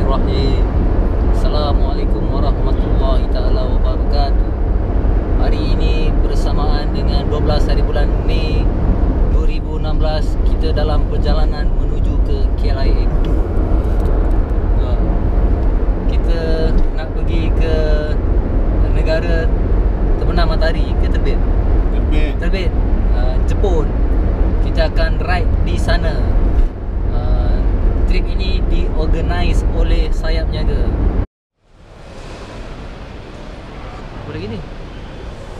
Bismillahirrahmanirrahim. Assalamualaikum warahmatullahi taala wabarakatuh. Hari ini bersamaan dengan 12 hari bulan Mei 2016, kita dalam perjalanan menuju ke KLIA. Kita nak pergi ke negara terbenam matahari ke terbit? Terbit. Jepun. Kita akan ride di sana. Trip ini diorganize oleh Sayap Niaga. Apa lagi ni?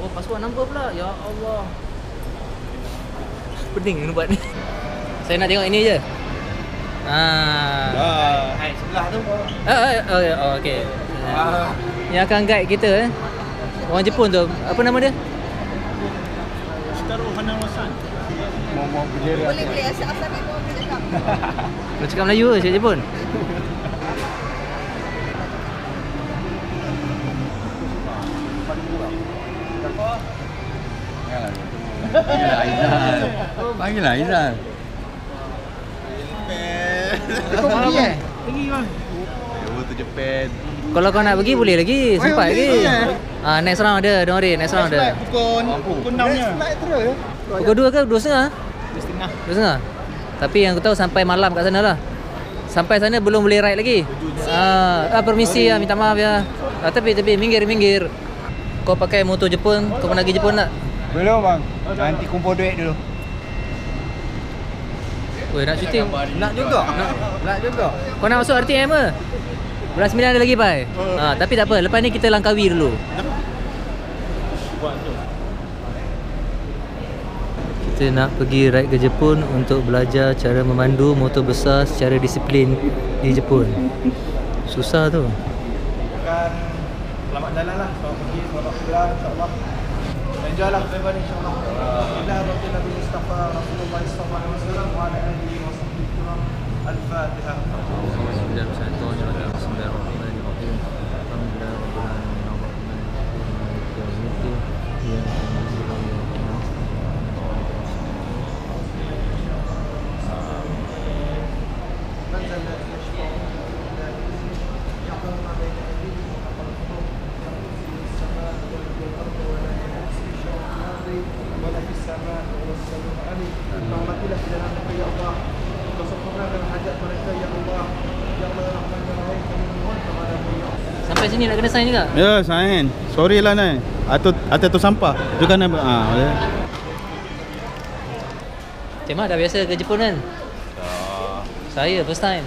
Oh, password number pula. Ya Allah. Pening nak buat ni. Saya nak tengok ini je. Hai, sebelah tu. Okey. Yang akan guide kita orang Jepun tu. Apa nama dia? Shitaru Hanawasan. Mau berjerak. Boleh asal-asal memang boleh cakap. Nak cakap Melayu ke cakap Jepun? Panggil Aizal. Kau pergi Pergi bang. Go to Japan. Kalau kau nak pergi boleh lagi, sempat lagi. Next round ada, don't worry, next round ada. Pukul 6 nya. Pukul 2 ke 2.30? 2.30. Tapi yang aku tahu sampai malam kat sana lah. Sampai sana belum boleh ride lagi. Permisi minta maaf ya. Tapi minggir. Kau pakai motor Jepun, kau pernah pergi Jepun tak? Belum bang. Nanti kumpul duit dulu. Weh, nak syuting? Nak juga. Nak juga. Kau nak masuk RTM ke? Bulan 9 ada lagi, Pai. Tapi tak apa, lepas ni kita Langkawi dulu. Kita nak pergi ride ke Jepun untuk belajar cara memandu motor besar secara disiplin di Jepun. Susah tu. Bukan selamat jalan lah. Selamat pergi, selamat pulang, insyaAllah. Enjoy lah lepas ni insyaAllah. Alhamdulillah Rabbil Nabi Mustafa Rasulullah sallallahu alaihi wasallam wa ala alihi wa sahbihi Al-Fatihah. Sampai sini nak kena sign juga? Ya, sign. Sorry lah Nai. Atau sampah. Tu kan boleh. Cik Mat dah biasa ke Jepun kan? Saya first time.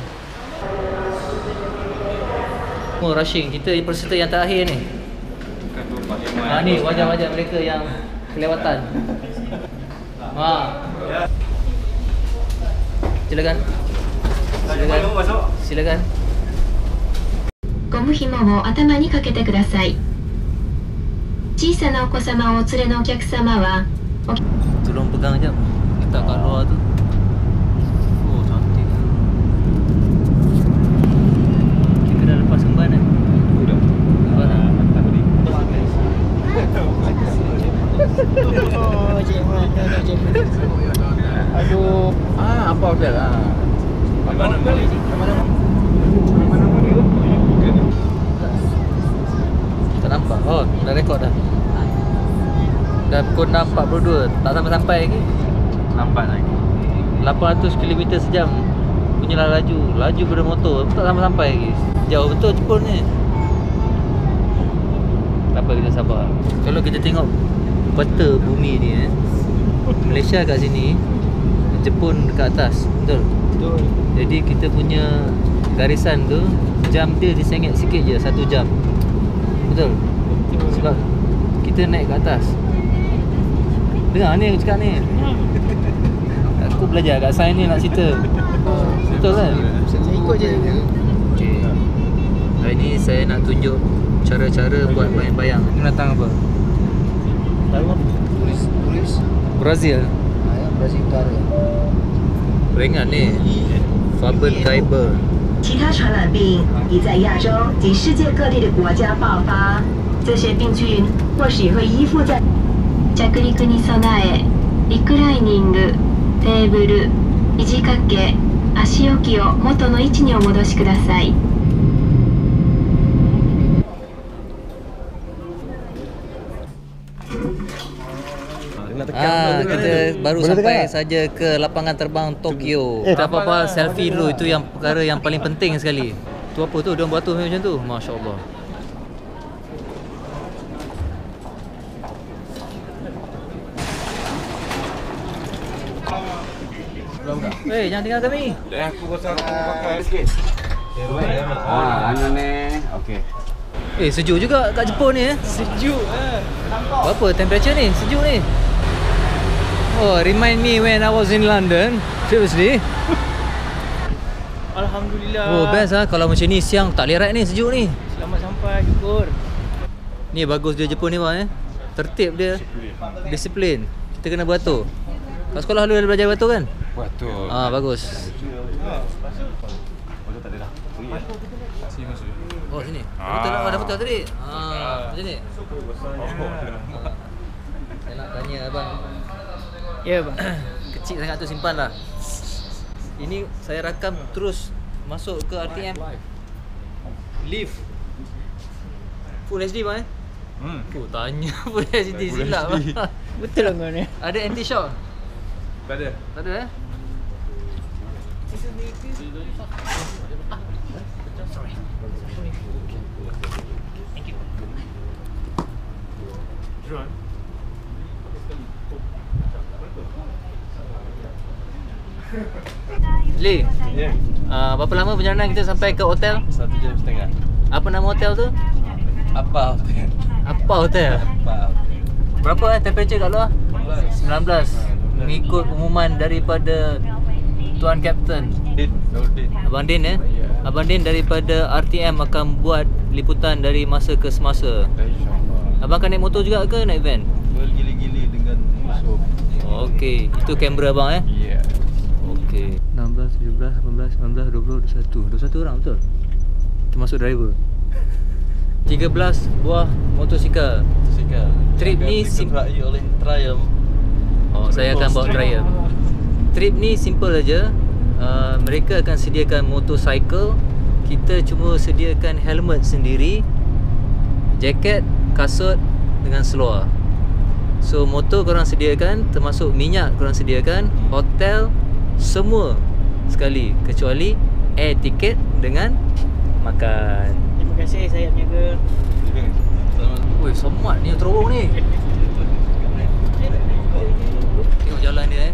Oh, rushing. Kita peserta yang terakhir ni. Ni wajah-wajah mereka yang kelewatan. Silakan. ゴム紐を頭にかけてください。小さなお子様をお連れのお客様は Tolong pegang jap. Letak kat luar tu. Oh, cantik. Kita dah lepas kemban kan? Sudah. Lepas dah. Mantap ni. Aduh. Apa hotel lah? Mana? Tak nampak? Oh, dah rekod dah. Dah pukul 6.42. Tak sampai-sampai lagi. Nampak lagi. 800 km sejam punya laju bermotor. Tak sampai-sampai lagi. Jauh betul Jepun ni. Tak apa, kita sabar. Kalau kita tengok peta bumi ni Malaysia kat sini, Jepun dekat atas. Betul? Betul. Jadi kita punya garisan tu, jam dia disengit sikit je, 1 jam. Betul? Sebab kita naik ke atas. Dengar ni aku cakap ni. Aku belajar kat sains ni nak cerita. Betul kan? Saya ikut je. Okay. Hari ni saya nak tunjuk cara-cara buat bayang-bayang. Ini datang apa? Turis. Brazil. Brazil Utara. Ringan ni. Faber Kaiber. 其他传染病已在亚洲及世界各地的国家爆发。这些病菌或许会依附在着陸に備え、リクライニング、テーブル、肘掛け、足置きを元の位置にお戻しください。Kita baru sampai saja ke lapangan terbang Tokyo. Tak apa-apa, selfie dulu. Itu yang perkara yang paling penting sekali. Tu apa tu? Dia buat tu macam tu. Masya-Allah. Jangan tinggal kami. Aku pasal aku pakai sikit. Anu ni. Okey. Sejuk juga kat Jepun ni. Sejuk Berapa temperature ni? Sejuk ni. Oh, remind me when I was in London previously. Alhamdulillah. Oh, best lah. Kalau macam ni siang tak leret ni, sejuk ni. Selamat sampai, syukur. Ni bagus dia Jepun ni bang tertib dia. Disiplin. Kita kena beratur. Kat sekolah lu ada belajar beratur kan? Betul. Bagus. Tak ada dah. Sini masuk. Oh sini. Betul lah, dah betul tadi. Macam ni. Saya nak tanya abang. Ya bang. Kecil sangat tu simpan lah. Ini saya rakam terus masuk ke RTM. Live. Full HD bang tanya Full HD silap bang. Betul lah kau ni. Ada anti-shock? Tak ada. Tak ada Lee, berapa lama perjalanan kita sampai ke hotel? 1 jam setengah. Apa nama hotel tu? Apa hotel? Apa hotel? Berapa temperature kat luar? 19. Mengikut umuman daripada Tuan Kapten Abang Din Abang Din daripada RTM akan buat liputan dari masa ke semasa. Abang akan naik motor juga ke naik van? Bergili-gili dengan musuh. Okey, itu kamera abang Ya. Okey. 16, 17, 18, 19, 20, 21. 21 orang betul? Termasuk driver. 13 buah motosikal. Trip ni diketuai oleh Triumph. Saya akan bawa Triumph. Trip ni simple aja. Mereka akan sediakan motorcycle. Kita cuma sediakan helmet sendiri, jaket, kasut dengan seluar. So motor korang sediakan, termasuk minyak korang sediakan, hotel semua sekali kecuali air tiket dengan makan. Terima kasih saya menjaga. Woi, semat ni terowong ni. Tengok jalan dia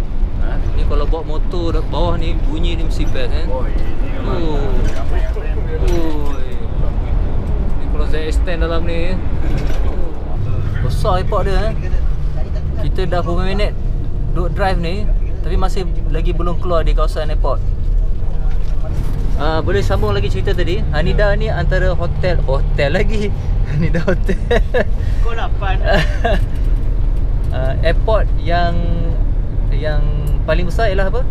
Ni kalau bawa motor bawah ni bunyi ni mesti best Ni kalau saya extend dalam ni besar airport dia Kita dah 5 minit duduk drive ni tapi masih lagi belum keluar di kawasan airport. Boleh sambung lagi cerita tadi. Haneda ni antara hotel lagi. Haneda hotel. Kau 8. Airport yang paling besar ialah apa?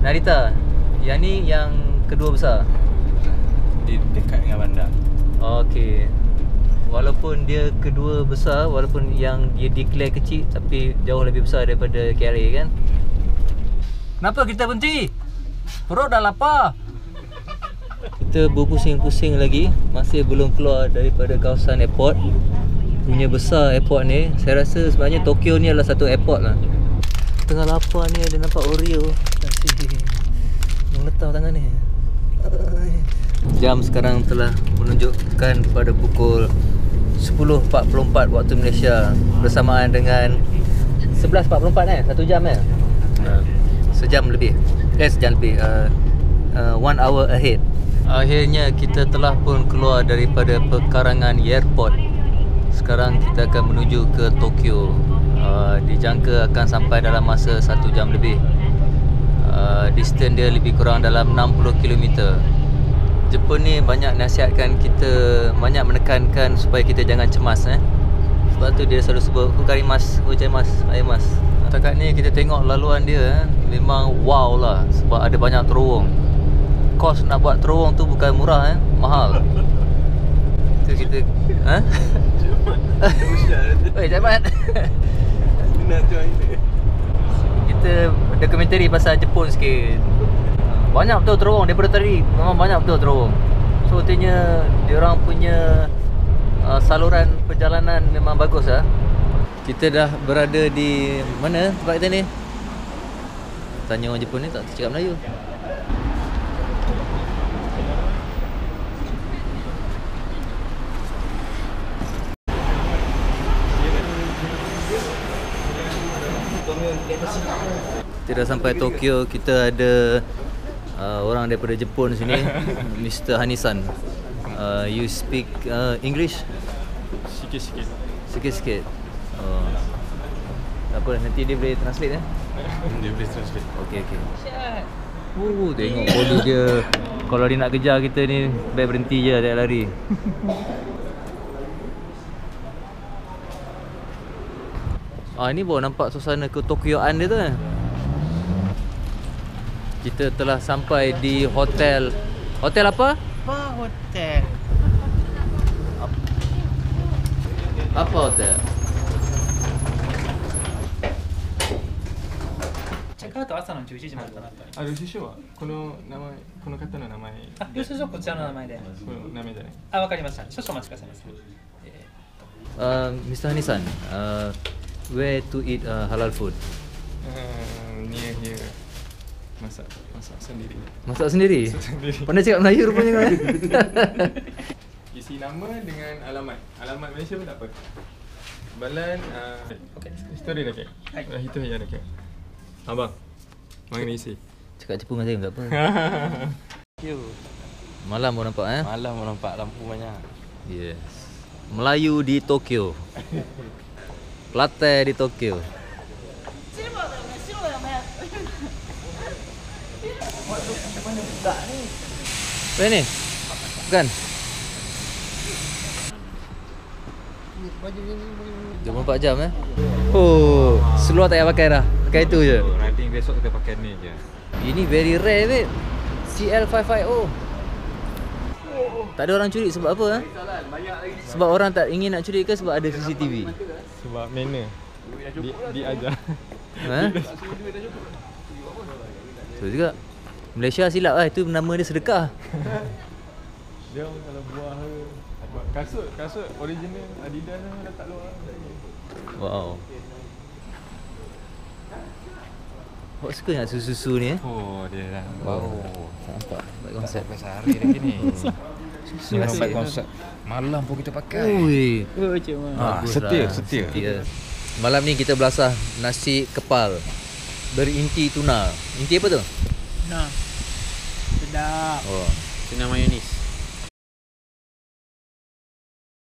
Narita. Yang ni yang kedua besar. Dekat dengan bandar. Okey. Walaupun dia kedua besar, walaupun yang dia declare kecil, tapi jauh lebih besar daripada KLA kan. Kenapa kita berhenti? Perut dah lapar. Kita berpusing-pusing lagi, masih belum keluar daripada kawasan airport. Punya besar airport ni. Saya rasa sebenarnya Tokyo ni adalah satu airport lah. Tengah lapar ni ada nampak Oreo. Kasih meletak tangan ni. Jam sekarang telah menunjukkan pada pukul 10.44 waktu Malaysia, bersamaan dengan 11.44 1 jam sejam lebih. Sejam lebih 1 hour ahead. Akhirnya kita telah pun keluar daripada pekarangan airport. Sekarang kita akan menuju ke Tokyo. Dijangka akan sampai dalam masa 1 jam lebih. Distance dia lebih kurang dalam 60 km. Jepun ni banyak nasihatkan kita, banyak menekankan supaya kita jangan cemas Sebab tu dia selalu sebut hukarimasu, gozaimasu, aimasu. Setakat ni kita tengok laluan dia memang wow lah, sebab ada banyak terowong. Kos nak buat terowong tu bukan murah mahal. Tu kita Oi, Jamat. Kita dokumentari pasal Jepun sikit. Banyak betul terowong daripada tadi. Memang banyak betul terowong. So artinya diorang punya saluran perjalanan memang bagus lah. Kita dah berada di mana tempat kita ni? Tanya orang Jepun ni tak cakap Melayu. Kita dah sampai Tokyo. Kita ada orang daripada Jepun sini. Mr. Hanisan. You speak English? Sikit-sikit. Sikit-sikit. Oh. Tak apa, nanti dia boleh translate Dia boleh translate. Okey. Tengok body dia. Kalau dia nak kejar kita ni, baik berhenti je, tak lari. Ini baru nampak suasana ke Tokyoan dia tu. Kita telah sampai di hotel. Hotel apa? Hotel. Apa hotel? チェックアウトは朝の11時までとなっております。領収書はこの名前、この方の名前。領収書はこちらの名前で。この名前だね。わかりました。少々お待ちくださいませ。Mr. Hanisan, where to eat halal food? Near here. Masak sendiri. Masak sendiri? Masak sendiri. Pandai cakap Melayu rupanya kau. Isi nama dengan alamat. Alamat Malaysia pun tak apa. Balan story dah kek. Itu aja dah kek. Abang. Mana isi? Cakap cepu dengan saya tak apa. Malam baru nampak Malam baru nampak lampu banyak. Yes. Melayu di Tokyo. Latte di Tokyo. Apa ni? Bukan? 24 jam Oh, seluar tak payah pakai dah. Pakai itu je. Riding besok kita pakai ni je. Ini very rare babe. CL550. Tak ada orang curi sebab apa? Sebab orang tak ingin nak curi ke sebab ada CCTV? Sebab mana? Diajar. Betul juga. Malaysia silap lah, itu nama dia sedekah. Dia kalau buah kasut original Adidas dah tak luar. Wow. Awak suka nak susu-susu ni Oh, dia dah baru. Nampak buat konsep. sehari lagi ni. Terima kasih. Konsep. Malam pun kita pakai. Ui. Ah, Baguslah. setia. Malam ni kita belasah nasi kepal berinti tuna. Inti apa tu? Nah. Sedap. Oh. Tuna mayonis.